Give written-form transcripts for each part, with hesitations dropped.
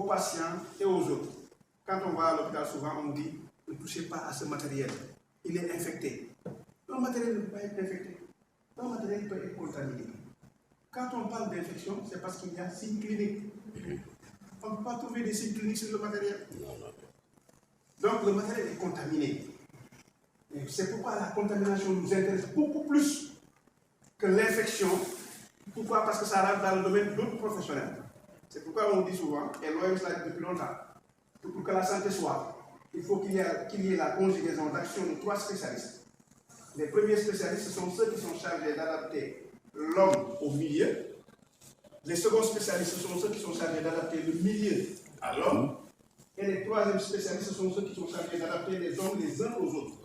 patients et aux autres. Quand on va à l'hôpital, souvent on dit ne touchez pas à ce matériel, il est infecté. Le matériel ne peut pas être infecté, le matériel peut être contaminé. Quand on parle d'infection, c'est parce qu'il y a signes cliniques. On ne peut pas trouver des signes cliniques sur le matériel. Donc le matériel est contaminé. C'est pourquoi la contamination nous intéresse beaucoup plus que l'infection. Pourquoi? Parce que ça rentre dans le domaine d'autres professionnels. C'est pourquoi on dit souvent, et l'OMS l'a dit depuis longtemps, que pour que la santé soit, il faut qu'il y ait la conjugaison d'action de 3 spécialistes. Les premiers spécialistes, ce sont ceux qui sont chargés d'adapter l'homme au milieu. Les seconds spécialistes, ce sont ceux qui sont chargés d'adapter le milieu à l'homme. Et les troisièmes spécialistes, ce sont ceux qui sont chargés d'adapter les hommes les uns aux autres.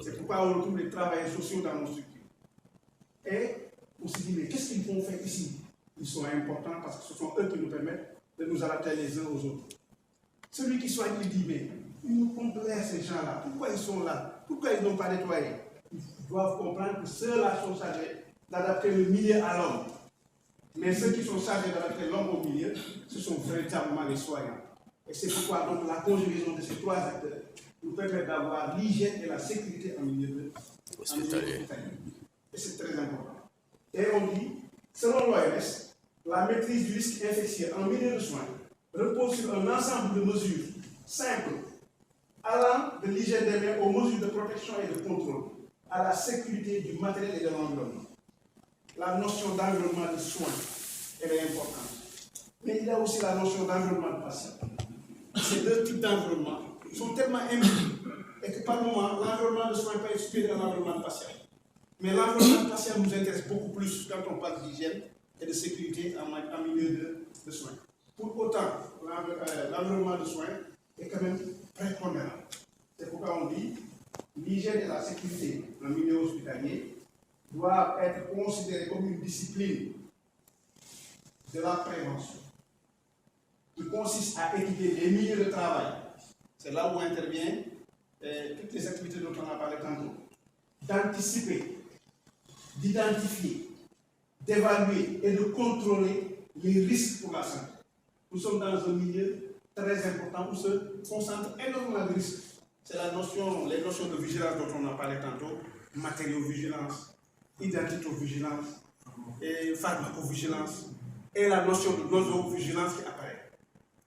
C'est pourquoi on retrouve les travailleurs sociaux dans nos structures. Et on se dit, mais qu'est-ce qu'ils vont faire ici? Ils sont importants parce que ce sont eux qui nous permettent de nous adapter les uns aux autres. Celui qui soigne, il dit, mais ils nous complaisent ces gens-là. Pourquoi ils sont là? Pourquoi ils n'ont pas nettoyé? Ils doivent comprendre que ceux-là sont chargés d'adapter le milieu à l'homme. Mais ceux qui sont chargés d'adapter l'homme au milieu, ce sont véritablement les soignants. Et c'est pourquoi donc, la conjugaison de ces 3 acteurs nous permet d'avoir l'hygiène et la sécurité en milieu hospitalier. Et c'est très important. Et on dit, selon l'OMS, la maîtrise du risque infectieux en milieu de soins repose sur un ensemble de mesures simples, allant de l'hygiène des mains aux mesures de protection et de contrôle, à la sécurité du matériel et de l'environnement. La notion d'environnement de soins, elle est importante. Mais il y a aussi la notion d'environnement de patient. Ces 2 types d'environnement sont tellement imbus et que par moment, l'environnement de soins peut être supérieur à l'environnement de patient. Mais l'environnement de patient nous intéresse beaucoup plus quand on parle d'hygiène et de sécurité en milieu de soins. Pour autant, l'environnement de soins est quand même prépondérant. C'est pourquoi on dit l'hygiène et la sécurité en milieu hospitalier doivent être considérées comme une discipline de la prévention qui consiste à équiper les milieux de travail. C'est là où interviennent toutes les activités dont on a parlé tantôt. D'anticiper, d'identifier, d'évaluer et de contrôler les risques pour la santé. Nous sommes dans un milieu très important où se concentrent énormément de risques. C'est les notions de vigilance dont on a parlé tantôt, matériaux-vigilance, identito-vigilance, et pharmacovigilance, et la notion de nosovigilance qui apparaît.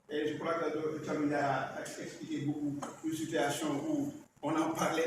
Et je crois que Camille a expliqué beaucoup une situation où on en parlait.